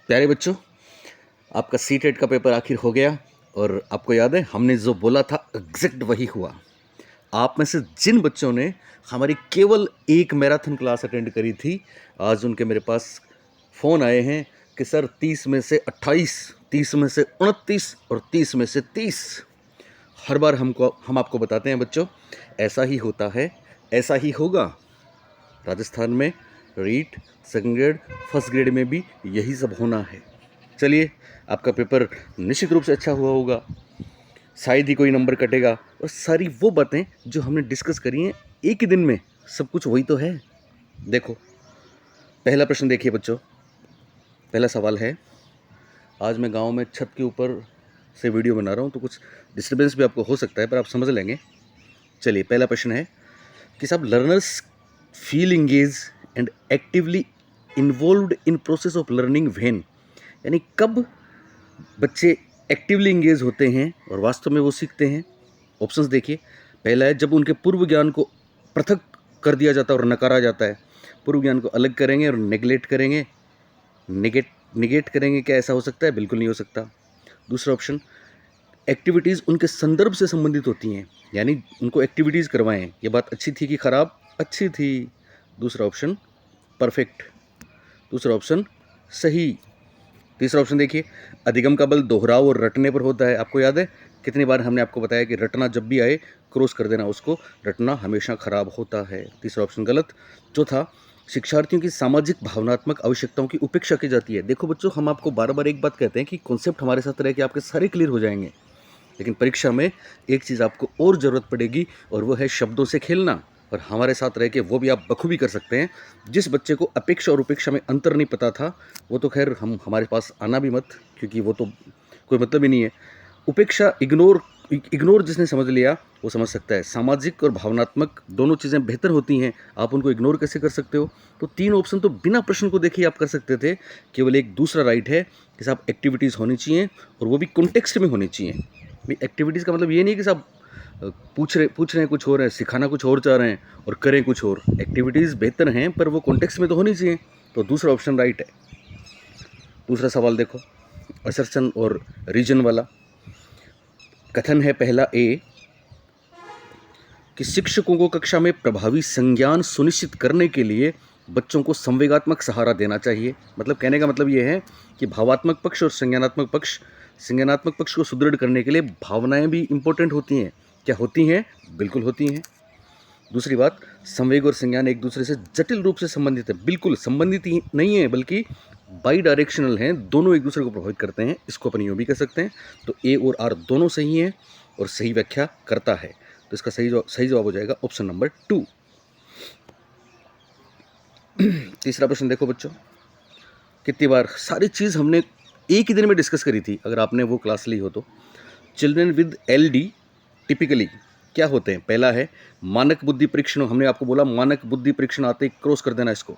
प्यारे बच्चों, आपका सीटेट का पेपर आखिर हो गया और आपको याद है हमने जो बोला था एग्जैक्ट वही हुआ। आप में से जिन बच्चों ने हमारी केवल एक मैराथन क्लास अटेंड करी थी, आज उनके मेरे पास फ़ोन आए हैं कि सर 30 में से 28, 30 में से 29 और 30 में से 30। हर बार हम आपको बताते हैं बच्चों, ऐसा ही होता है, ऐसा ही होगा। राजस्थान में REET second grade first grade में भी यही सब होना है। चलिए, आपका पेपर निश्चित रूप से अच्छा हुआ होगा, शायद ही कोई नंबर कटेगा। और सारी वो बातें जो हमने डिस्कस करी हैं एक ही दिन में, सब कुछ वही तो है। देखो, पहला प्रश्न देखिए बच्चों। पहला सवाल है, आज मैं गांव में छत के ऊपर से वीडियो बना रहा हूं तो कुछ डिस्टर्बेंस भी आपको हो सकता है, पर आप समझ लेंगे। चलिए, पहला प्रश्न है कि साहब, learners feel engage and actively involved in process of learning when, यानी कब बच्चे एक्टिवली इंगेज होते हैं और वास्तव में वो सीखते हैं। ऑप्शंस देखिए। पहला है, जब उनके पूर्व ज्ञान को पृथक कर दिया जाता है और नकारा जाता है। पूर्व ज्ञान को अलग करेंगे और नेगलेक्ट करेंगे, निगेट करेंगे। क्या ऐसा हो सकता है? बिल्कुल नहीं हो सकता। दूसरा ऑप्शन, एक्टिविटीज़ उनके संदर्भ से संबंधित होती हैं, यानी उनको एक्टिविटीज़ करवाएं। ये बात अच्छी थी कि खराब? अच्छी थी। दूसरा ऑप्शन परफेक्ट। दूसरा ऑप्शन सही। तीसरा ऑप्शन देखिए, अधिगम का बल दोहराव और रटने पर होता है। आपको याद है कितनी बार हमने आपको बताया कि रटना जब भी आए क्रॉस कर देना उसको, रटना हमेशा खराब होता है। तीसरा ऑप्शन गलत। चौथा, शिक्षार्थियों की सामाजिक भावनात्मक आवश्यकताओं की उपेक्षा की जाती है। देखो बच्चों, हम आपको बार बार एक बात कहते हैं कि कॉन्सेप्ट हमारे साथ रह के आपके सारे क्लियर हो जाएंगे, लेकिन परीक्षा में एक चीज़ आपको और ज़रूरत पड़ेगी और वो है शब्दों से खेलना। और हमारे साथ रह के वो भी आप बखूबी कर सकते हैं। जिस बच्चे को अपेक्षा और उपेक्षा में अंतर नहीं पता था, वो तो खैर हमारे पास आना भी मत, क्योंकि वो तो कोई मतलब ही नहीं है। उपेक्षा इग्नोर जिसने समझ लिया वो समझ सकता है। सामाजिक और भावनात्मक दोनों चीज़ें बेहतर होती हैं, आप उनको इग्नोर कैसे कर सकते हो? तो तीन ऑप्शन तो बिना प्रश्न को देखे आप कर सकते थे। केवल एक दूसरा राइट है कि साहब एक्टिविटीज़ होनी चाहिए और वो भी कॉन्टेक्स्ट में होनी चाहिए। भाई, एक्टिविटीज़ का मतलब ये नहीं कि साहब पूछ रहे हैं कुछ और है, सिखाना कुछ और चाह रहे हैं और करें कुछ और। एक्टिविटीज़ बेहतर हैं पर वो कॉन्टेक्स्ट में तो होनी चाहिए। तो दूसरा ऑप्शन राइट है। दूसरा सवाल देखो, असर्शन और रीजन वाला। कथन है पहला ए कि शिक्षकों को कक्षा में प्रभावी संज्ञान सुनिश्चित करने के लिए बच्चों को संवेगात्मक सहारा देना चाहिए। मतलब कहने का मतलब ये है कि भावात्मक पक्ष और संज्ञानात्मक पक्ष को सुदृढ़ करने के लिए भावनाएं भी इंपॉर्टेंट होती हैं। क्या होती हैं? बिल्कुल होती हैं। दूसरी बात, संवेग और संज्ञान एक दूसरे से जटिल रूप से संबंधित है। बिल्कुल संबंधित ही नहीं है, बल्कि बाई डायरेक्शनल हैं, दोनों एक दूसरे को प्रभावित करते हैं। इसको अपन यूँ भी कह सकते हैं। तो ए और आर दोनों सही हैं और सही व्याख्या करता है। तो इसका सही जवाब हो जाएगा ऑप्शन नंबर 2। तीसरा प्रश्न देखो बच्चों, कितनी बार सारी चीज़ हमने एक ही दिन में डिस्कस करी थी, अगर आपने वो क्लास ली हो तो। चिल्ड्रन विद LD टिपिकली क्या होते हैं? पहला है मानक बुद्धि परीक्षण। हमने आपको बोला मानक बुद्धि परीक्षण आते क्रॉस कर देना इसको।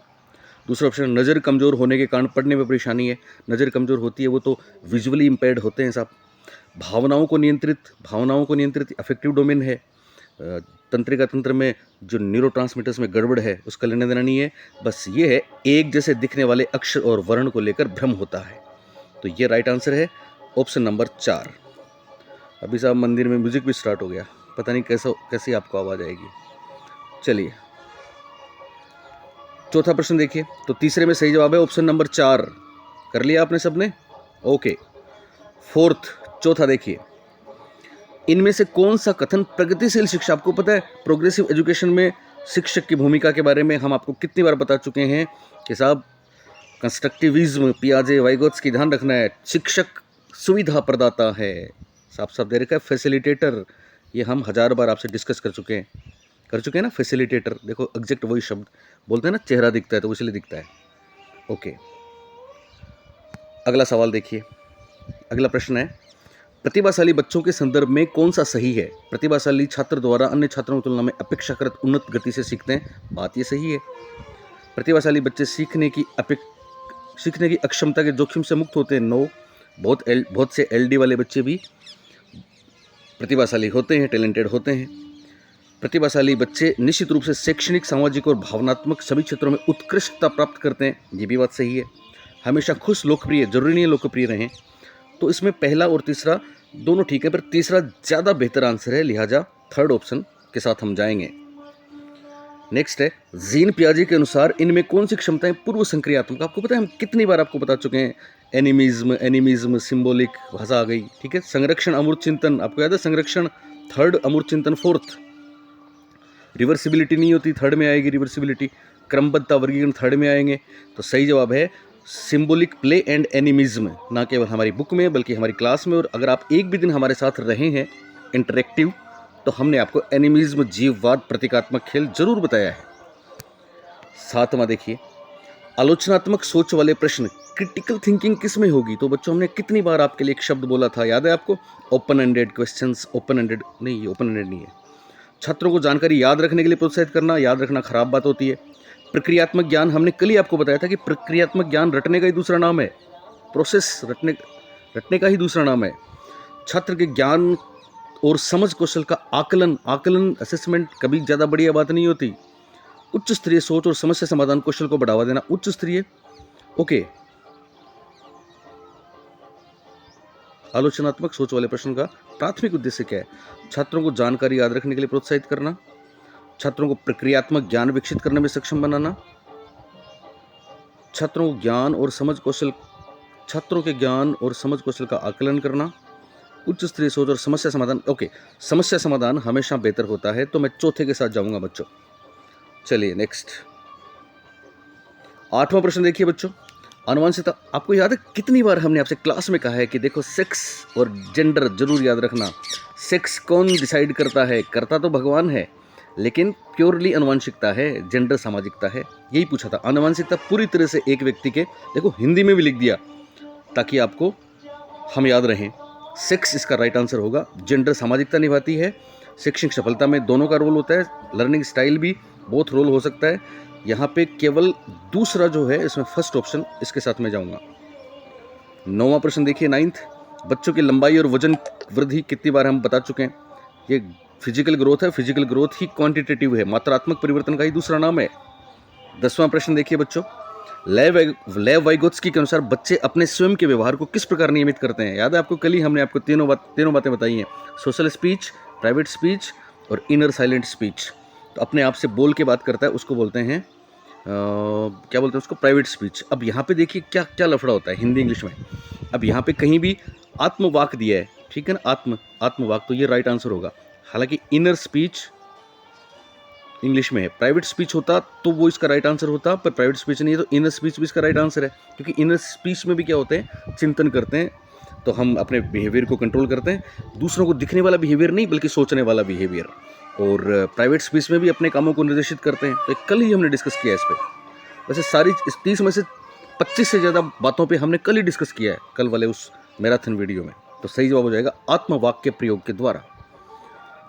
दूसरा ऑप्शन, नज़र कमज़ोर होने के कारण पढ़ने में परेशानी है। नज़र कमज़ोर होती है वो तो विजुअली इम्पेयर्ड होते हैं साहब। भावनाओं को नियंत्रित अफेक्टिव डोमेन है। तंत्रिका तंत्र में जो न्यूरोट्रांसमीटर्स में गड़बड़ है उसका लेना देना नहीं है। बस ये है एक जैसे दिखने वाले अक्षर और वर्ण को लेकर भ्रम होता है। तो ये राइट आंसर है ऑप्शन नंबर 4। अभी साहब मंदिर में म्यूजिक भी स्टार्ट हो गया, पता नहीं कैसी आपको आवाज़ आएगी। चलिए, चौथा प्रश्न देखिए। तो तीसरे में सही जवाब है ऑप्शन नंबर 4। कर लिया आपने सबने? ओके। फोर्थ, चौथा देखिए, इनमें से कौन सा कथन प्रगतिशील शिक्षा, आपको पता है प्रोग्रेसिव एजुकेशन में शिक्षक की भूमिका के बारे में हम आपको कितनी बार बता चुके हैं कि साहब कंस्ट्रक्टिविज्म, पियाजे, वाइगोत्स की ध्यान रखना है। शिक्षक सुविधा प्रदाता है, साफ साफ दे रखा है फैसिलिटेटर। ये हम 1000 बार आपसे डिस्कस कर चुके हैं ना। फैसिलिटेटर देखो, एग्जैक्ट वही शब्द बोलते हैं ना, चेहरा दिखता है तो इसलिए दिखता है। ओके, अगला सवाल देखिए। अगला प्रश्न है, प्रतिभाशाली बच्चों के संदर्भ में कौन सा सही है? प्रतिभाशाली छात्र द्वारा अन्य छात्रों की तुलना में अपेक्षाकृत उन्नत गति से सीखते हैं। बात ये सही है। प्रतिभाशाली बच्चे सीखने की अक्षमता के जोखिम से मुक्त होते हैं। नो, बहुत से LD वाले बच्चे भी प्रतिभाशाली होते हैं, टैलेंटेड होते हैं। प्रतिभाशाली बच्चे निश्चित रूप से शैक्षणिक, सामाजिक और भावनात्मक सभी क्षेत्रों में उत्कृष्टता प्राप्त करते हैं। ये भी बात सही है। हमेशा खुश, लोकप्रिय, जरूरी नहीं है लोकप्रिय रहें। तो इसमें पहला और तीसरा दोनों ठीक है, पर तीसरा ज़्यादा बेहतर आंसर है, लिहाजा थर्ड ऑप्शन के साथ हम जाएंगे। नेक्स्ट है, जीन पियाजे के अनुसार इनमें कौन सी क्षमताएं पूर्व संक्रियात्मक। आपको पता है हम कितनी बार आपको बता चुके हैं, एनिमिज्म, सिंबॉलिक भाषा आ गई, ठीक है। संरक्षण, अमूर्त चिंतन, आपको याद है संरक्षण थर्ड, अमूर्त चिंतन फोर्थ। रिवर्सिबिलिटी नहीं होती, थर्ड में आएगी रिवर्सिबिलिटी। क्रमबद्धता, वर्गीकरण थर्ड में आएंगे। तो सही जवाब है सिंबॉलिक प्ले एंड एनिमिज्म, ना केवल हमारी बुक में बल्कि हमारी क्लास में। और अगर आप एक भी दिन हमारे साथ रहे हैं इंटरेक्टिव, तो हमने आपको एनिमिज्म, जीववाद, प्रतीकात्मक खेल जरूर बताया है। सातवां देखिए, आलोचनात्मक सोच वाले प्रश्न, क्रिटिकल थिंकिंग किस में होगी। तो बच्चों हमने कितनी बार आपके लिए एक शब्द बोला था, याद है आपको, open ended questions. Open ended नहीं, ये ओपन एंडेड नहीं है। छात्रों को जानकारी याद रखने के लिए प्रोत्साहित करना, याद रखना खराब बात होती है। प्रक्रियात्मक ज्ञान, हमने कल ही आपको बताया था कि प्रक्रियात्मक ज्ञान रटने का ही दूसरा नाम है, प्रोसेस रटने का ही दूसरा नाम है। छात्र के ज्ञान और समझ कौशल का आकलन असेसमेंट कभी ज़्यादा बढ़िया बात नहीं होती। उच्च स्तरीय सोच और समस्या समाधान कौशल को बढ़ावा देना, उच्च स्तरीय, ओके। आलोचनात्मक सोच वाले प्रश्न का प्राथमिक उद्देश्य क्या है? छात्रों को जानकारी याद रखने के लिए प्रोत्साहित करना, छात्रों को प्रक्रियात्मक ज्ञान विकसित करने में सक्षम बनाना, छात्रों के ज्ञान और समझ कौशल का आकलन करना, उच्च स्तरीय सोच और समस्या समाधान, ओके। समस्या समाधान हमेशा बेहतर होता है, तो मैं चौथे के साथ जाऊंगा बच्चों। चलिए नेक्स्ट, आठवां प्रश्न देखिए बच्चों, आनुवंशिकता। आपको याद है कितनी बार हमने आपसे क्लास में कहा है कि देखो सेक्स और जेंडर जरूर याद रखना। सेक्स कौन डिसाइड करता है? करता तो भगवान है, लेकिन प्योरली आनुवंशिकता है, जेंडर सामाजिकता है। यही पूछा था, आनुवंशिकता पूरी तरह से एक व्यक्ति के, देखो हिंदी में भी लिख दिया ताकि आपको हम याद रहें। सेक्स इसका राइट आंसर होगा। जेंडर सामाजिकता निभाती है, शैक्षणिक सफलता में दोनों का रोल होता है, लर्निंग स्टाइल भी बहुत रोल हो सकता है। यहाँ पे केवल दूसरा जो है इसमें फर्स्ट ऑप्शन, इसके साथ में जाऊंगा। नौवां प्रश्न देखिए, नाइन्थ, बच्चों की लंबाई और वजन वृद्धि कितनी बार हम बता चुके हैं। ये फिजिकल ग्रोथ है, फिजिकल ग्रोथ ही क्वांटिटेटिव है, मात्रात्मक परिवर्तन का ही दूसरा नाम है। 10वां प्रश्न देखिए बच्चों, लेव वाइगोत्स्की के अनुसार बच्चे अपने स्वयं के व्यवहार को किस प्रकार नियमित करते हैं। याद है आपको, कल ही हमने आपको तीनों बातें बताई हैं, सोशल स्पीच, प्राइवेट स्पीच और इनर साइलेंट स्पीच। तो अपने आप से बोल के बात करता है उसको बोलते हैं क्या बोलते हैं उसको, प्राइवेट स्पीच। अब यहाँ पे देखिए क्या क्या लफड़ा होता है हिंदी इंग्लिश में। अब यहाँ पे कहीं भी आत्मवाक दिया है, ठीक है ना, आत्मवाक, तो ये राइट आंसर होगा। हालांकि इनर स्पीच इंग्लिश में है, प्राइवेट स्पीच होता तो वो इसका राइट आंसर होता, पर प्राइवेट स्पीच नहीं है तो इनर स्पीच भी इसका राइट आंसर है। क्योंकि इनर स्पीच में भी क्या होते हैं, चिंतन करते हैं, तो हम अपने बिहेवियर को कंट्रोल करते हैं, दूसरों को दिखने वाला बिहेवियर नहीं बल्कि सोचने वाला बिहेवियर। और प्राइवेट स्पीच में भी अपने कामों को निर्देशित करते हैं। तो कल ही हमने डिस्कस किया इस पर। वैसे सारी इस 30 में से 25 से ज़्यादा बातों पे हमने कल ही डिस्कस किया है, कल वाले उस मैराथन वीडियो में। तो सही जवाब हो जाएगा आत्मवाक के प्रयोग के द्वारा।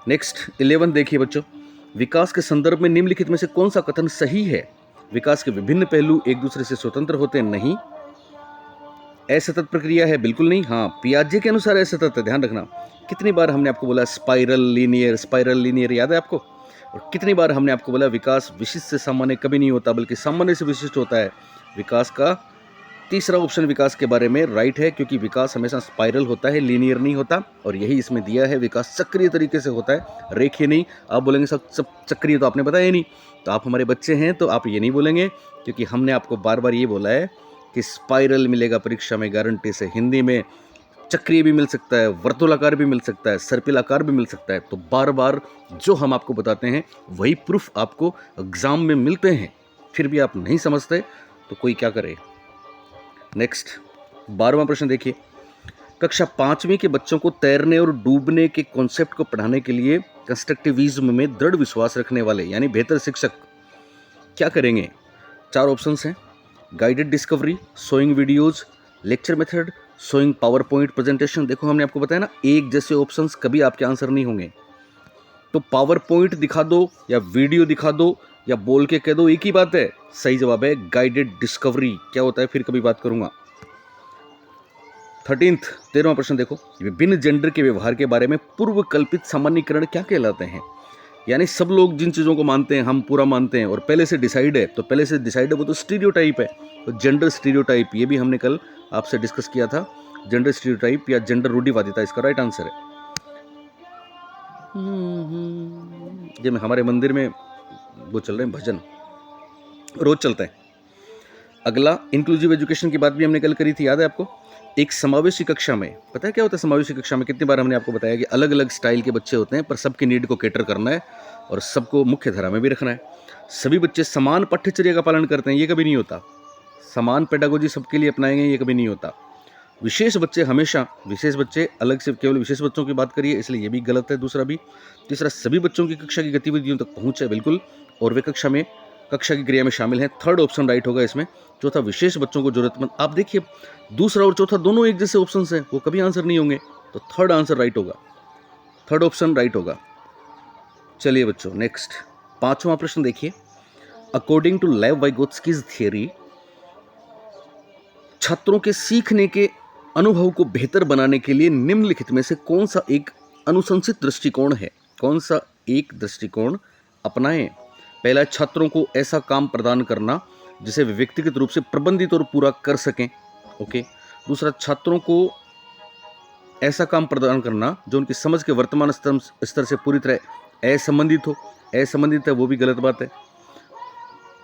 नेक्स्ट 11 देखिए बच्चों, विकास के संदर्भ में निम्नलिखित में से कौन सा कथन सही है। विकास के विभिन्न पहलू एक दूसरे से स्वतंत्र होते हैं, नहीं। असतत प्रक्रिया है, बिल्कुल नहीं। हाँ, पियाजे के अनुसार असतत है, ध्यान रखना। कितनी बार हमने आपको बोला स्पाइरल लीनियर, याद है आपको। और कितनी बार हमने आपको बोला विकास विशिष्ट से सामान्य कभी नहीं होता बल्कि सामान्य से विशिष्ट होता है। विकास का तीसरा ऑप्शन विकास के बारे में राइट है, क्योंकि विकास हमेशा स्पाइरल होता है, लीनियर नहीं होता। और यही इसमें दिया है, विकास चक्रीय तरीके से होता है, रेखीय नहीं। आप बोलेंगे सब चक्रीय, तो आपने बताया नहीं, तो आप हमारे बच्चे हैं तो आप ये नहीं बोलेंगे, क्योंकि हमने आपको बार बार ये बोला है कि स्पाइरल मिलेगा परीक्षा में गारंटी से। हिंदी में चक्रीय भी मिल सकता है, वर्तुलाकार भी मिल सकता है, सर्पिलाकार भी मिल सकता है। तो बार बार जो हम आपको बताते हैं वही प्रूफ आपको एग्जाम में मिलते हैं, फिर भी आप नहीं समझते तो कोई क्या करे। नेक्स्ट 12वां प्रश्न देखिए, कक्षा 5वीं के बच्चों को तैरने और डूबने के कॉन्सेप्ट को पढ़ाने के लिए कंस्ट्रक्टिविज्म में दृढ़ विश्वास रखने वाले यानी बेहतर शिक्षक क्या करेंगे। 4 ऑप्शंस हैं, guided discovery, showing videos, lecture method, showing power point presentation. देखो हमने आपको बताया ना, एक जैसे ऑप्शंस कभी आपके आंसर नहीं होंगे। तो पावर पॉइंट दिखा दो या वीडियो दिखा दो या बोल के कह दो, एक ही बात है। सही जवाब है गाइडेड डिस्कवरी। क्या होता है फिर कभी बात करूंगा। 13वां प्रश्न देखो, विभिन्न जेंडर के व्यवहार के बारे में पूर्व कल्पित सामान्यीकरण क्या कहलाते हैं। यानी सब लोग जिन चीज़ों को मानते हैं हम पूरा मानते हैं और पहले से डिसाइड है, तो पहले से डिसाइड है वो तो स्टीरियोटाइप है। तो जेंडर स्टीरियोटाइप, ये भी हमने कल आपसे डिस्कस किया था। जेंडर स्टीरियोटाइप या जेंडर रूढ़िवादिता इसका राइट आंसर है। ये में हमारे मंदिर में वो चल रहे हैं भजन, रोज चलता है। अगला इंक्लूसिव एजुकेशन की बात भी हमने कल करी थी, याद है आपको? एक समावेशी कक्षा में, पता है क्या होता है समावेशी कक्षा में? कितनी बार हमने आपको बताया कि अलग अलग स्टाइल के बच्चे होते हैं, पर सबकी नीड को कैटर करना है और सबको मुख्य धारा में भी रखना है। सभी बच्चे समान पाठ्यचर्या का पालन करते हैं, ये कभी नहीं होता। समान पेडागोजी सबके लिए अपनाएंगे, ये कभी नहीं होता। विशेष बच्चे हमेशा, विशेष बच्चे अलग से केवल विशेष बच्चों की बात करिए, इसलिए ये भी गलत है। दूसरा भी। तीसरा, सभी बच्चों की कक्षा की गतिविधियों तक पहुँच है, बिल्कुल, और वे कक्षा की क्रिया में शामिल हैं। थर्ड ऑप्शन राइट होगा इसमें। चौथा, विशेष बच्चों को जरूरतमंद। आप देखिए, दूसरा और चौथा दोनों एक जैसे ऑप्शन हैं, वो कभी आंसर नहीं होंगे, तो थर्ड आंसर राइट होगा, थर्ड ऑप्शन राइट होगा। चलिए बच्चों, नेक्स्ट 5वां प्रश्न देखिए। अकॉर्डिंग टू लेव वाइगोत्स्कीज थियरी, छात्रों के सीखने के अनुभव को बेहतर बनाने के लिए निम्नलिखित में से कौन सा एक अनुशंसित दृष्टिकोण है? कौन सा एक दृष्टिकोण अपनाएं? पहला, छात्रों को ऐसा काम प्रदान करना जिसे वे व्यक्तिगत रूप से प्रबंधित और पूरा कर सकें। ओके। दूसरा, छात्रों को ऐसा काम प्रदान करना जो उनकी समझ के वर्तमान स्तर से पूरी तरह असंबंधित हो। असंबंधित है वो भी गलत बात है।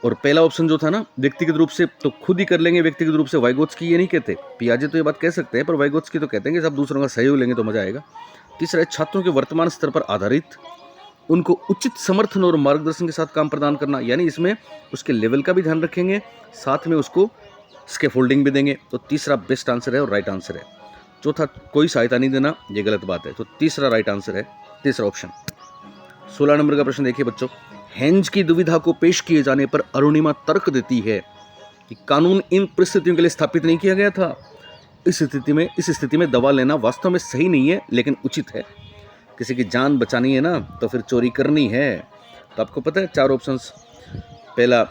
और पहला ऑप्शन जो था ना, व्यक्तिगत रूप से, तो खुद ही कर लेंगे व्यक्तिगत रूप से, वाइगोत्स्की ये नहीं कहते। पियाजे तो ये बात कह सकते हैं, पर वाइगोत्स्की तो कहते हैं कि सब दूसरों का सहयोग लेंगे तो मजा आएगा। तीसरा है, छात्रों के वर्तमान स्तर पर आधारित उनको उचित समर्थन और मार्गदर्शन के साथ काम प्रदान करना, यानी इसमें उसके लेवल का भी ध्यान रखेंगे, साथ में उसको स्कैफोल्डिंग भी देंगे। तो तीसरा बेस्ट आंसर है और राइट आंसर है। चौथा, कोई सहायता नहीं देना, ये गलत बात है। तो तीसरा राइट आंसर है, तीसरा ऑप्शन। 16 नंबर का प्रश्न देखिए बच्चों। हेंज की दुविधा को पेश किए जाने पर अरुणिमा तर्क देती है कि कानून इन परिस्थितियों के लिए स्थापित नहीं किया गया था। इस स्थिति में दवा लेना वास्तव में सही नहीं है, लेकिन उचित है। किसी की जान बचानी है ना, तो फिर चोरी करनी है। तो आपको पता है 4 ऑप्शंस। पहला,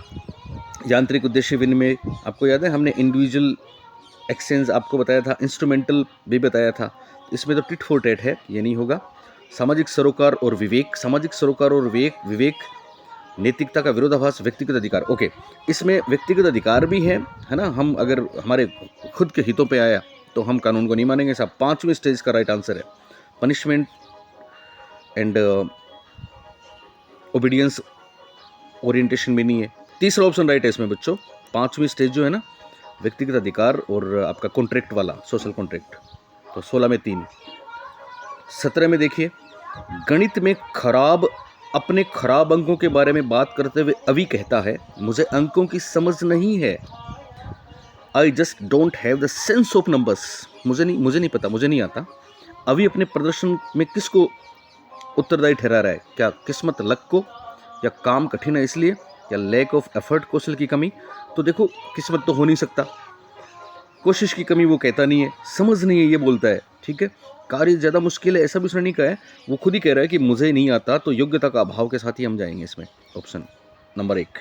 यांत्रिक उद्देश्य विनिमय, आपको याद है हमने इंडिविजुअल एक्सचेंज आपको बताया था, इंस्ट्रूमेंटल भी बताया था। इसमें तो टिट फॉर टैट है, ये नहीं होगा। सामाजिक सरोकार और विवेक, सामाजिक सरोकार और विवेक, नैतिकता का विरोधाभास, व्यक्तिगत अधिकार। ओके, इसमें व्यक्तिगत अधिकार भी है ना। हम अगर हमारे खुद के हितों पे आया तो हम कानून को नहीं मानेंगे साहब। 5वीं स्टेज का राइट आंसर है पनिशमेंट एंड ओबीडियंस ओरिएंटेशन में नहीं है। तीसरा ऑप्शन राइट है इसमें बच्चों। 5वीं स्टेज जो है ना, व्यक्तिगत अधिकार और आपका कॉन्ट्रैक्ट वाला, सोशल कॉन्ट्रैक्ट। तो 16 में 3। 17 में देखिए, गणित में अपने खराब अंकों के बारे में बात करते हुए अवि कहता है, मुझे अंकों की समझ नहीं है। I just don't have the sense of numbers. मुझे नहीं पता, मुझे नहीं आता। अवि अपने प्रदर्शन में किसको उत्तरदायी ठहरा रहा है? क्या किस्मत, लक को, या काम कठिन है इसलिए, या लैक ऑफ एफर्ट, कौशल की कमी? तो देखो, किस्मत तो हो नहीं सकता, कोशिश की कमी वो कहता नहीं है, समझ नहीं है ये बोलता है। ठीक है, कार्य ज़्यादा मुश्किल है ऐसा भी उसने नहीं कहा है, वो खुद ही कह रहा है कि मुझे नहीं आता। तो योग्यता का अभाव के साथ ही हम जाएंगे इसमें, ऑप्शन नंबर 1।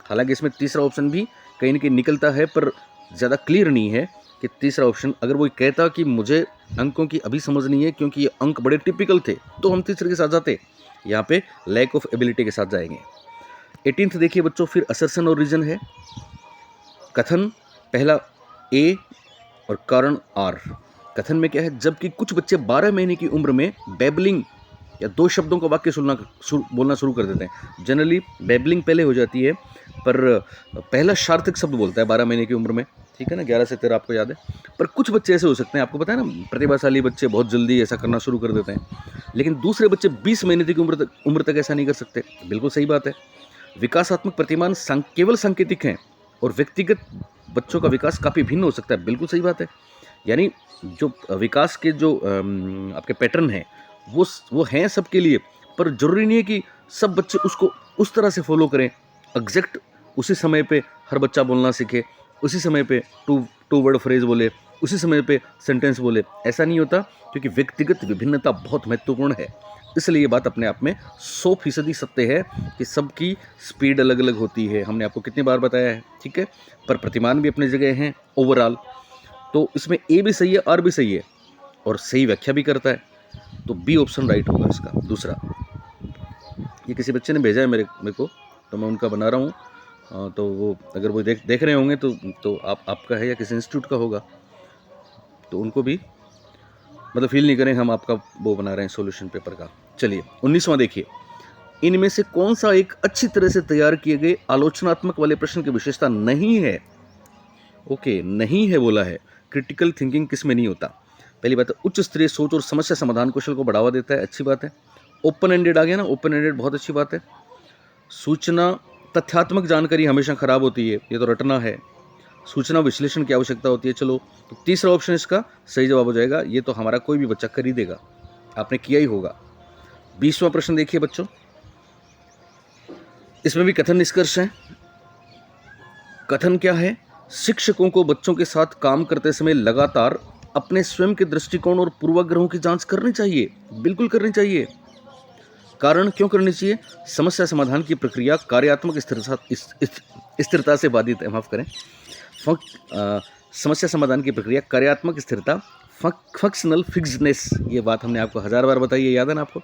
हालांकि इसमें तीसरा ऑप्शन भी कहीं ना कहीं निकलता है, पर ज़्यादा क्लियर नहीं है कि तीसरा ऑप्शन, अगर वो कहता कि मुझे अंकों की अभी समझ नहीं है क्योंकि ये अंक बड़े टिपिकल थे, तो हम तीसरे के साथ जाते। यहाँ पे लैक ऑफ एबिलिटी के साथ जाएंगे। 18th देखिए बच्चों, फिर असर्शन और रीजन है। कथन पहला ए और कारण आर। कथन में क्या है? जबकि कुछ बच्चे 12 महीने की उम्र में बेबलिंग या 2 शब्दों का वाक्य बोलना शुरू कर देते हैं। जनरली बेबलिंग पहले हो जाती है, पर पहला सार्थक शब्द बोलता है 12 महीने की उम्र में। ठीक है ना, 11 से 13 आपको याद है। पर कुछ बच्चे ऐसे हो सकते हैं, आपको पता है ना, प्रतिभाशाली बच्चे बहुत जल्दी ऐसा करना शुरू कर देते हैं, लेकिन दूसरे बच्चे 20 महीने की उम्र तक ऐसा नहीं कर सकते। बिल्कुल सही बात है। विकासात्मक प्रतिमान केवल सांकेतिक हैं और व्यक्तिगत बच्चों का विकास काफ़ी भिन्न हो सकता है। बिल्कुल सही बात है। यानी जो विकास के जो आपके पैटर्न हैं वो हैं सबके लिए, पर जरूरी नहीं है कि सब बच्चे उसको उस तरह से फॉलो करें। एग्जैक्ट उसी समय पे हर बच्चा बोलना सीखे, उसी समय पे टू वर्ड फ्रेज बोले, उसी समय पे सेंटेंस बोले, ऐसा नहीं होता, क्योंकि व्यक्तिगत विभिन्नता बहुत महत्वपूर्ण है। इसलिए ये बात अपने आप में 100% सत्य है कि सबकी स्पीड अलग अलग होती है। हमने आपको कितनी बार बताया है। ठीक है, पर प्रतिमान भी अपनी जगह हैं ओवरऑल। तो इसमें ए भी सही है, आर भी सही है, और सही व्याख्या भी करता है। तो बी ऑप्शन राइट होगा इसका, दूसरा। ये किसी बच्चे ने भेजा है मेरे को, तो मैं उनका बना रहा हूँ। तो वो अगर वो देख रहे होंगे तो आपका है या किसी इंस्टीट्यूट का होगा, तो उनको भी मतलब फील नहीं करें हम आपका वो बना रहे हैं सॉल्यूशन पेपर का। चलिए 19वां देखिए, इनमें से कौन सा एक अच्छी तरह से तैयार किए गए आलोचनात्मक वाले प्रश्न की विशेषता नहीं है? ओके, नहीं है बोला है। क्रिटिकल थिंकिंग किस में नहीं होता? पहली बात है, उच्च स्तरीय सोच और समस्या समाधान कौशल को बढ़ावा देता है, अच्छी बात है। ओपन एंडेड आ गया ना, ओपन एंडेड बहुत अच्छी बात है। सूचना तथ्यात्मक जानकारी हमेशा खराब होती है, ये तो रटना है। सूचना विश्लेषण की आवश्यकता होती है। चलो, तो तीसरा ऑप्शन इसका सही जवाब हो जाएगा। ये तो हमारा कोई भी बच्चा कर ही देगा, आपने किया ही होगा। 20वां प्रश्न देखिए बच्चों, इसमें भी कथन निष्कर्ष है। कथन क्या है? शिक्षकों को बच्चों के साथ काम करते समय लगातार अपने स्वयं के दृष्टिकोण और पूर्वाग्रहों की जांच करनी चाहिए, बिल्कुल करनी चाहिए। कारण क्यों करनी चाहिए? समस्या समाधान की प्रक्रिया कार्यात्मक स्थिरता से बाधित है, माफ करें। समस्या समाधान की प्रक्रिया कार्यात्मक स्थिरता, फंक्शनल फिक्सनेस, ये बात हमने आपको 1000 बार बताई है, याद है ना आपको?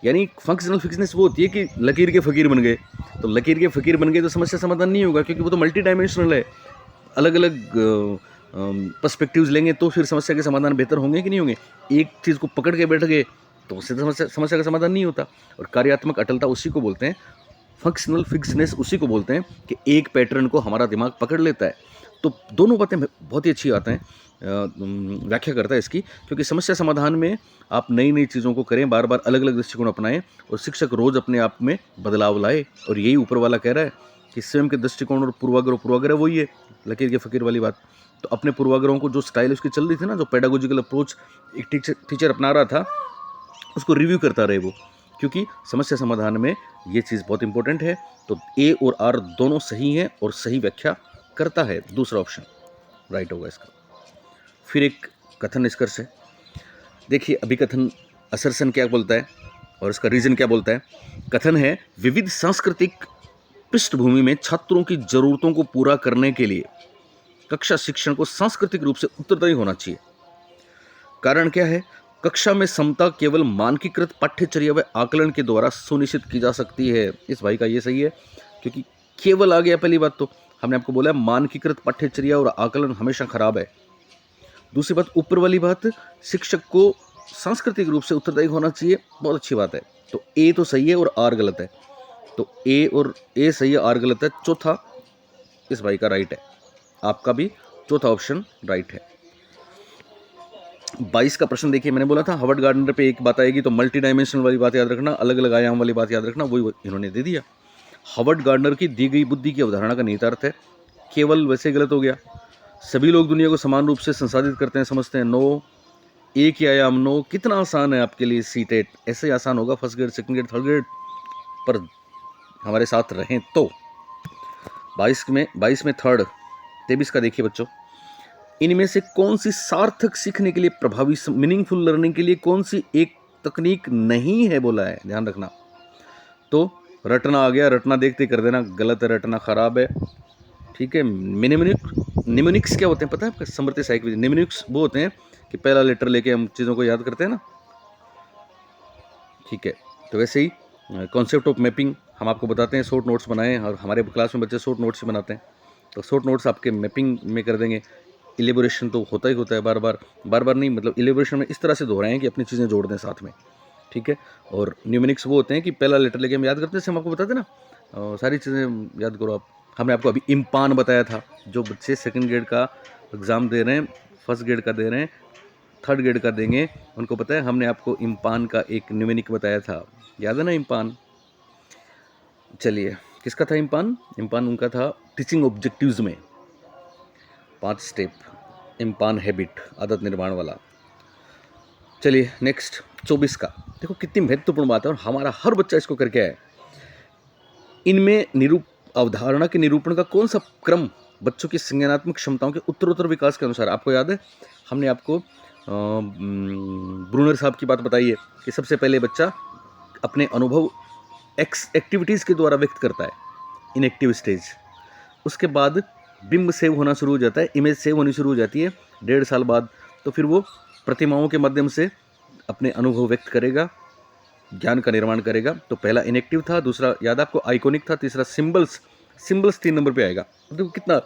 यानी फंक्शनल फिक्सनेस वो होती है कि लकीर के फकीर बन गए, तो लकीर के फकीर बन गए तो समस्या समाधान नहीं होगा, क्योंकि वो तो मल्टी डायमेंशनल है। अलग अलग पर्सपेक्टिव्स लेंगे तो फिर समस्या के समाधान बेहतर होंगे कि नहीं होंगे। एक चीज़ को पकड़ के बैठ गए तो उससे समस्या का समाधान नहीं होता। और कार्यात्मक अटलता उसी को बोलते हैं, फंक्शनल फिक्सनेस उसी को बोलते हैं कि एक पैटर्न को हमारा दिमाग पकड़ लेता है। तो दोनों बातें बहुत ही अच्छी बातें व्याख्या करता है इसकी, क्योंकि समस्या समाधान में आप नई नई चीज़ों को करें, बार बार अलग अलग दृष्टिकोण अपनाएं, और शिक्षक रोज अपने आप में बदलाव लाए। और यही ऊपर वाला कह रहा है कि स्वयं के दृष्टिकोण और पूर्वाग्रह वही है, लकीर के फकीर वाली बात। तो अपने पूर्वाग्रहों को, जो स्टाइल उसकी चल रही थी ना, जो पेडागोजिकल अप्रोच एक टीचर अपना रहा था, उसको रिव्यू करता रहे वो, क्योंकि समस्या समाधान में ये चीज़ बहुत इंपॉर्टेंट है। तो ए और आर दोनों सही हैं और सही व्याख्या करता है, दूसरा ऑप्शन राइट होगा इसका। फिर एक कथन निष्कर्ष है। देखिए अभिकथन असर्शन क्या बोलता है और इसका रीजन क्या बोलता है। कथन है, विविध सांस्कृतिक पृष्ठभूमि में छात्रों की जरूरतों को पूरा करने के लिए कक्षा शिक्षण को सांस्कृतिक रूप से उत्तरदायी होना चाहिए। कारण क्या है? कक्षा में समता केवल मानकीकृत पाठ्यचर्या व आकलन के द्वारा सुनिश्चित की जा सकती है। इस भाई का ये सही है, क्योंकि केवल आ गया पहली बात, तो हमने आपको बोला मानकीकृत पाठ्यचर्या और आकलन हमेशा खराब है। दूसरी बात, ऊपर वाली बात, शिक्षक को सांस्कृतिक रूप से उत्तरदायी होना चाहिए, बहुत अच्छी बात है। तो ए तो सही है और आर गलत है, तो ए सही है, आर गलत है। चौथा इस भाई का राइट है, आपका भी चौथा ऑप्शन राइट है। 22 का प्रश्न देखिए, मैंने बोला था हार्वर्ड गार्डनर पे एक बात आएगी तो मल्टी डायमेंशनल वाली बात याद रखना, अलग अलग आयाम वाली बात याद रखना, वही इन्होंने दे दिया। हार्वर्ड गार्डनर की दी गई बुद्धि की अवधारणा का निहितार्थ है केवल, वैसे गलत हो गया। सभी लोग दुनिया को समान रूप से संसाधित करते हैं, समझते हैं, नो। एक ही आयाम, नो। कितना आसान है आपके लिए सीटेट, ऐसे ही आसान होगा first grade, second grade, third grade पर हमारे साथ रहें तो। 22 में थर्ड। 23 का देखिए बच्चों, इनमें से कौन सी सार्थक सीखने के लिए प्रभावी, मीनिंगफुल लर्निंग के लिए कौन सी एक तकनीक नहीं है बोला है, ध्यान रखना। तो रटना आ गया, रटना देखते कर देना, गलत है, रटना खराब है, ठीक है। निमोनिक्स क्या होते हैं पता है आपका? समृद्धि सहायक विधि। निमोनिक्स वो होते हैं कि पहला लेटर लेके हम चीज़ों को याद करते हैं ना, ठीक है। तो वैसे ही कॉन्सेप्ट ऑफ मैपिंग हम आपको बताते हैं, शॉर्ट नोट्स बनाएं, और हमारे क्लास में बच्चे शॉर्ट नोट्स ही बनाते हैं, तो शॉर्ट नोट्स आपके मैपिंग में कर देंगे। इलेबोरेशन तो होता ही होता है, बार बार नहीं, मतलब इलेबोरेशन में इस तरह से दोहराएं कि अपनी चीज़ें जोड़ दें साथ में, ठीक है। और न्यूमेरिक्स वो होते हैं कि पहला लेटर लेके हम याद करते हैं, हम आपको बताते ना, सारी चीज़ें याद करो आप। हमने आपको अभी इम्पान बताया था, जो बच्चे सेकंड ग्रेड का एग्ज़ाम दे रहे हैं, फर्स्ट ग्रेड का दे रहे हैं, थर्ड ग्रेड का देंगे, उनको पता है हमने आपको इम्पान का एक न्यूमेरिक बताया था, याद है ना इम्पान? चलिए, किसका था इम्पान? इम्पान उनका था टीचिंग ऑब्जेक्टिव्स में, 5 स्टेप इम्पान हैबिट, आदत निर्माण वाला। चलिए नेक्स्ट 24 का, देखो कितनी महत्वपूर्ण बात है और हमारा हर बच्चा इसको करके आया। इनमें अवधारणा के निरूपण का कौन सा क्रम बच्चों की संज्ञानात्मक क्षमताओं के उत्तरोत्तर विकास के अनुसार, आपको याद है हमने आपको ब्रूनर साहब की बात बताई है कि सबसे पहले बच्चा अपने अनुभव एक्टिविटीज़ के द्वारा व्यक्त करता है, इनएक्टिव स्टेज। उसके बाद बिंब सेव होना शुरू हो जाता है, इमेज सेव होनी शुरू हो जाती है 1.5 साल बाद। तो फिर वो प्रतिमाओं के माध्यम से अपने अनुभव व्यक्त करेगा, ज्ञान का निर्माण करेगा। तो पहला इनेक्टिव था, दूसरा याद आपको आइकॉनिक था, तीसरा सिंबल्स। सिंबल्स 3 नंबर पे आएगा। देखो कितना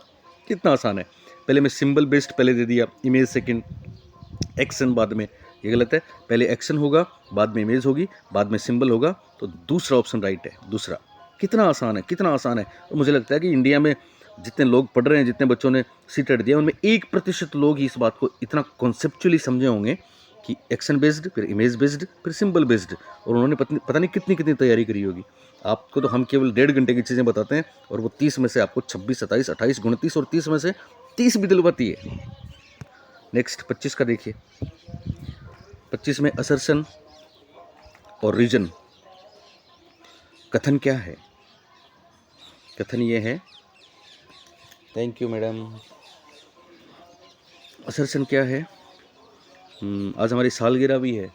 कितना आसान है। पहले मैं सिंबल बेस्ड पहले दे दिया, इमेज सेकंड, एक्शन बाद में। ये गलत है, पहले एक्शन होगा, बाद में इमेज होगी, बाद में सिंबल होगा। तो दूसरा ऑप्शन राइट है, दूसरा। कितना आसान है, कितना आसान है। और मुझे लगता है कि इंडिया में जितने लोग पढ़ रहे हैं, जितने बच्चों ने सीटेट दिया, उनमें 1% लोग ही इस बात को इतना कॉन्सेप्चुअली समझे होंगे कि एक्शन बेस्ड, फिर इमेज बेस्ड, फिर सिंबल बेस्ड, और उन्होंने पता नहीं कितनी कितनी तैयारी करी होगी। आपको तो हम केवल 1.5 घंटे की चीज़ें बताते हैं, और वो 30 में से आपको 26, 27, 28, 29 और 30 में से 30 भी दिलवाती है। नेक्स्ट 25 का देखिए। 25 में असर्शन और रीजन। कथन क्या है? कथन ये है, थैंक यू मैडम। असर्शन क्या है? आज हमारी सालगिरह भी है,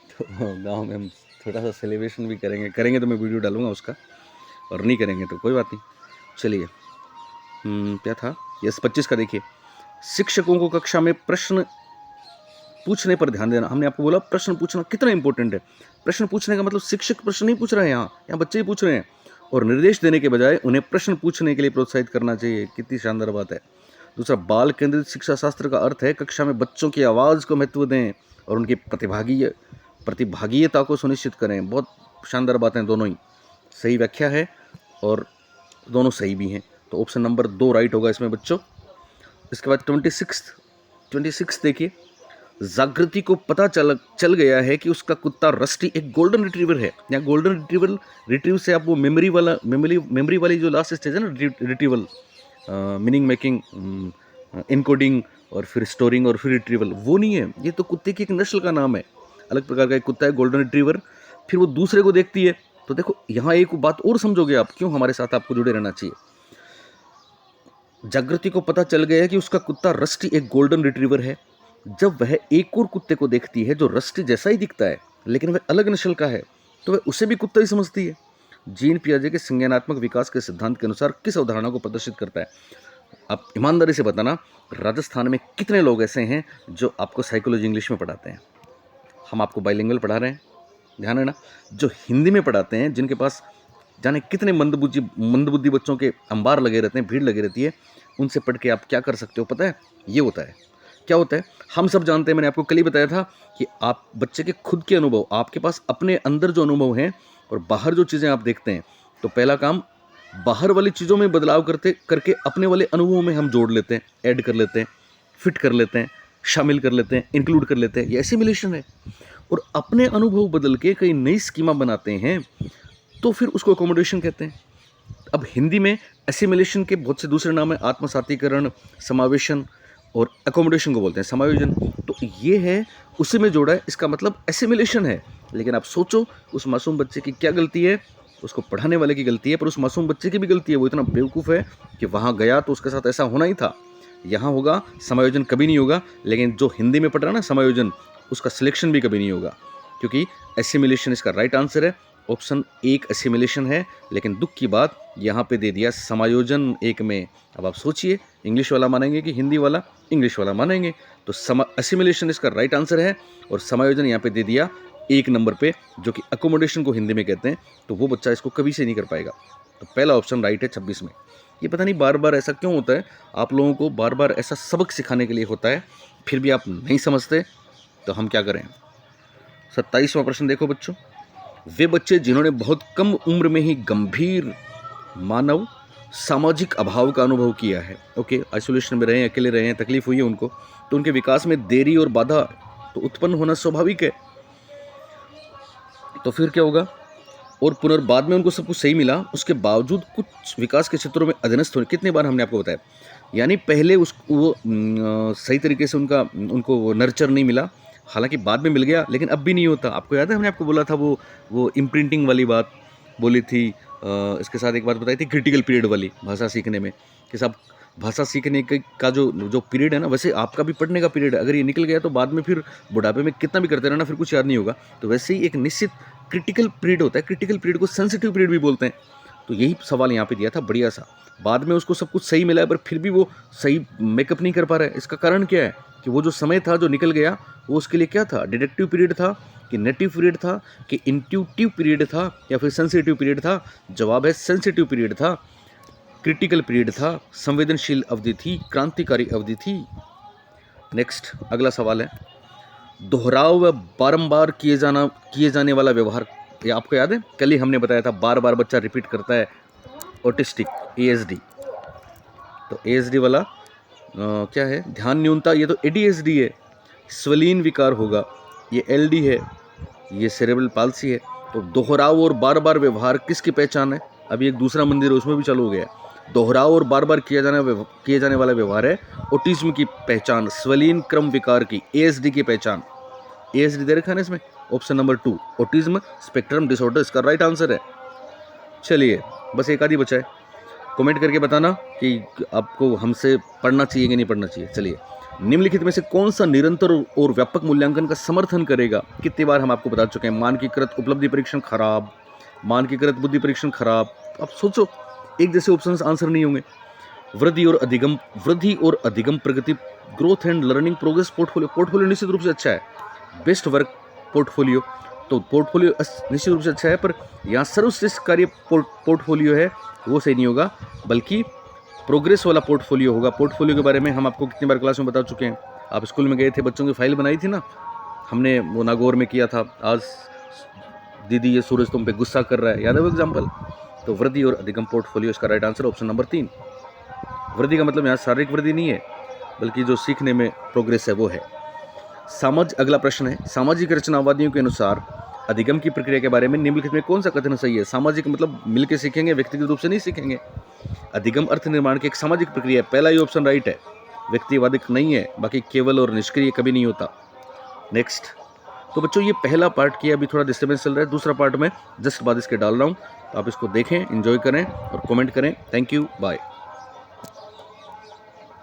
तो गाँव में हम थोड़ा सा सेलिब्रेशन भी करेंगे तो मैं वीडियो डालूंगा उसका, और नहीं करेंगे तो कोई बात नहीं। चलिए, क्या था? यस, 25 का देखिए। शिक्षकों को कक्षा में प्रश्न पूछने पर ध्यान देना। हमने आपको बोला प्रश्न पूछना कितना इंपॉर्टेंट है। प्रश्न पूछने का मतलब शिक्षक प्रश्न नहीं पूछ रहे हैं, यहाँ बच्चे ही पूछ रहे हैं, और निर्देश देने के बजाय उन्हें प्रश्न पूछने के लिए प्रोत्साहित करना चाहिए। कितनी शानदार बात है। दूसरा, बाल केंद्रित शिक्षा शास्त्र का अर्थ है कक्षा में बच्चों की आवाज़ को महत्व दें और उनकी प्रतिभागीयता को सुनिश्चित करें। बहुत शानदार बातें, दोनों ही सही व्याख्या है और दोनों सही भी हैं। तो ऑप्शन नंबर 2 राइट होगा इसमें बच्चों। इसके बाद 26 देखिए। जागृति को पता चल गया है कि उसका कुत्ता रस्टी एक गोल्डन रिट्रीवर है। यहाँ गोल्डन रिट्रीव से आप वो मेमोरी वाली जो लास्ट स्टेज है ना, रिट्रीवल, मीनिंग मेकिंग, इनकोडिंग और फिर स्टोरिंग और फिर रिट्रीवल, वो नहीं है। ये तो कुत्ते की एक नस्ल का नाम है, अलग प्रकार का एक कुत्ता है गोल्डन रिट्रीवर। फिर वो दूसरे को देखती है। तो देखो यहाँ एक बात और समझोगे आप, क्यों हमारे साथ आपको जुड़े रहना चाहिए। जागृति को पता चल गया है कि उसका कुत्ता रस्टी एक गोल्डन रिट्रीवर है। जब वह एक और कुत्ते को देखती है जो रस्टी जैसा ही दिखता है लेकिन वह अलग नस्ल का है, तो वह उसे भी कुत्ता ही समझती है। जीन पियाजे के संज्ञानात्मक विकास के सिद्धांत के अनुसार किस अवधारणा को प्रदर्शित करता है? आप ईमानदारी से बताना, राजस्थान में कितने लोग ऐसे हैं जो आपको साइकोलॉजी इंग्लिश में पढ़ाते हैं? हम आपको बाइलिंगुअल पढ़ा रहे हैं, ध्यान है ना। जो हिंदी में पढ़ाते हैं, जिनके पास जाने कितने मंदबुद्धि बच्चों के अंबार लगे रहते हैं, भीड़ लगी रहती है, उनसे पढ़ के आप क्या कर सकते हो पता है? ये होता है, क्या होता है, हम सब जानते हैं। मैंने आपको कल ही बताया था कि आप बच्चे के खुद के अनुभव, आपके पास अपने अंदर जो अनुभव हैं और बाहर जो चीज़ें आप देखते हैं, तो पहला काम बाहर वाली चीज़ों में बदलाव करके अपने वाले अनुभवों में हम जोड़ लेते हैं, ऐड कर लेते हैं, फिट कर लेते हैं, शामिल कर लेते हैं, इंक्लूड कर लेते हैं। ये एसिमिलेशन है। और अपने अनुभव बदल के कई नई स्कीमा बनाते हैं, तो फिर उसको अकोमोडेशन कहते हैं। अब हिंदी में एसिमिलेशन के बहुत से दूसरे नाम है, आत्मसातीकरण, समावेशन और अकोमोडेशन को बोलते हैं समायोजन। तो ये है, उसी में जोड़ा है, इसका मतलब एसिमिलेशन है। लेकिन आप सोचो, उस मासूम बच्चे की क्या गलती है? उसको पढ़ाने वाले की गलती है, पर उस मासूम बच्चे की भी गलती है। वो इतना बेवकूफ़ है कि वहाँ गया तो उसके साथ ऐसा होना ही था। यहाँ होगा समायोजन, कभी नहीं होगा। लेकिन जो हिंदी में पढ़ रहा है ना समायोजन, उसका सिलेक्शन भी कभी नहीं होगा, क्योंकि एसिमिलेशन इसका राइट आंसर है। ऑप्शन 1 एसिमिलेशन है, लेकिन दुख की बात यहाँ पे दे दिया समायोजन 1 में। अब आप सोचिए, इंग्लिश वाला मानेंगे कि हिंदी वाला? इंग्लिश वाला मानेंगे। तो एसिमिलेशन इसका राइट आंसर है, और समायोजन यहाँ पे दे दिया 1 नंबर पे, जो कि अकोमोडेशन को हिंदी में कहते हैं। तो वो बच्चा इसको कभी से नहीं कर पाएगा। तो पहला ऑप्शन राइट है 26 में। ये पता नहीं बार बार ऐसा क्यों होता है, आप लोगों को बार बार ऐसा सबक सिखाने के लिए होता है, फिर भी आप नहीं समझते, तो हम क्या करें। 27वां प्रश्न देखो बच्चों। वे बच्चे जिन्होंने बहुत कम उम्र में ही गंभीर मानव सामाजिक अभाव का अनुभव किया है, ओके, आइसोलेशन में रहे हैं, अकेले रहे हैं, तकलीफ हुई है उनको, तो उनके विकास में देरी और बाधा तो उत्पन्न होना स्वाभाविक है। तो फिर क्या होगा? और पुनर्बाद में उनको सब कुछ सही मिला, उसके बावजूद कुछ विकास के क्षेत्रों में अधीनस्थ होने, कितनी बार हमने आपको बताया, यानी पहले वो सही तरीके से उनको नर्चर नहीं मिला, हालांकि बाद में मिल गया, लेकिन अब भी नहीं होता। आपको याद है हमने आपको बोला था वो इम्प्रिंटिंग वाली बात बोली थी। इसके साथ एक बात बताई थी क्रिटिकल पीरियड वाली, भाषा सीखने में, कि साहब भाषा सीखने का जो पीरियड है ना, वैसे आपका भी पढ़ने का पीरियड है, अगर ये निकल गया तो बाद में फिर बुढ़ापे में कितना भी करते रहना, फिर कुछ याद नहीं होगा। तो वैसे ही एक निश्चित क्रिटिकल पीरियड होता है, क्रिटिकल पीरियड को सेंसिटिव पीरियड भी बोलते हैं। तो यही सवाल यहाँ पे दिया था, बढ़िया सा। बाद में उसको सब कुछ सही मिला है, पर फिर भी वो सही मेकअप नहीं कर पा रहा है। इसका कारण क्या है? कि वो जो समय था जो निकल गया, वो उसके लिए क्या था? डिडक्टिव पीरियड था, कि नेटिव पीरियड था कि इंट्यूटिव पीरियड था या फिर सेंसिटिव पीरियड था? जवाब है सेंसिटिव पीरियड था, क्रिटिकल पीरियड था, संवेदनशील अवधि थी, क्रांतिकारी अवधि थी। नेक्स्ट अगला सवाल है, दोहराव व बारंबार किए जाने वाला व्यवहार, ये आपको याद है कल ही हमने बताया था, बार बार बच्चा रिपीट करता है, ऑटिस्टिक, ASD। तो ASD वाला क्या है, ध्यान न्यूनता, ये तो ADHD है। स्वलीन विकार होगा, ये LD है, ये सेरेब्रल पाल्सी है। तो दोहराव और बार बार व्यवहार किसकी पहचान है? अभी एक दूसरा मंदिर है उसमें भी चालू हो गया है। दोहराव और बार बार किया जाने वाला व्यवहार है ऑटिज्म की पहचान, स्वलीन क्रम विकार की, ASD की पहचान। ASD दे रखा है ना इसमें, option number 2 autism spectrum disorder इसका राइट आंसर है। चलिए बस एक आधी बचा है, कमेंट करके बताना कि आपको हमसे पढ़ना चाहिए कि नहीं पढ़ना चाहिए। चलिए, निम्नलिखित में से कौन सा निरंतर और व्यापक मूल्यांकन का समर्थन करेगा? कितनी बार हम आपको बता चुके हैं, मानकीकृत उपलब्धि परीक्षण खराब, मानकीकृत बुद्धि परीक्षण खराब। अब सोचो, एक जैसे ऑप्शंस आंसर नहीं होंगे। वृद्धि और अधिगम प्रगति, growth and learning progress portfolio निश्चित रूप से अच्छा है। बेस्ट वर्क पोर्टफोलियो, तो पोर्टफोलियो निश्चित रूप से अच्छा है, पर यहाँ सर्वश्रेष्ठ कार्य पोर्टफोलियो है वो सही नहीं होगा, बल्कि प्रोग्रेस वाला पोर्टफोलियो होगा। पोर्टफोलियो के बारे में हम आपको कितनी बार क्लास में बता चुके हैं। आप स्कूल में गए थे, बच्चों की फाइल बनाई थी ना, हमने वो नागौर में किया था। आज दीदी ये सूरज तुम पे गुस्सा कर रहा है, याद है वो एग्जाम्पल? तो वृद्धि और अधिगम पोर्टफोलियो इसका राइट आंसर ऑप्शन नंबर 3। वृद्धि का मतलब यहाँ शारीरिक वृद्धि नहीं है, बल्कि जो सीखने में प्रोग्रेस है वो है। अगला प्रश्न है, सामाजिक रचनावादियों के अनुसार अधिगम की प्रक्रिया के बारे में निम्नलिखित में कौन सा कथन सही है? सामाजिक मतलब मिलकर सीखेंगे, व्यक्तिगत रूप से नहीं सीखेंगे। अधिगम अर्थ निर्माण की एक सामाजिक प्रक्रिया है, पहला ही ऑप्शन राइट है, व्यक्तिवादिक नहीं है, बाकी केवल और निष्क्रिय कभी नहीं होता। नेक्स्ट, तो बच्चों ये पहला पार्ट किया, अभी थोड़ा डिस्टर्बेंस चल रहा है, दूसरा पार्ट में जस्ट बाद इसके डाल रहा हूँ, तो आप इसको देखें, एंजॉय करें और कमेंट करें। Thank you, bye.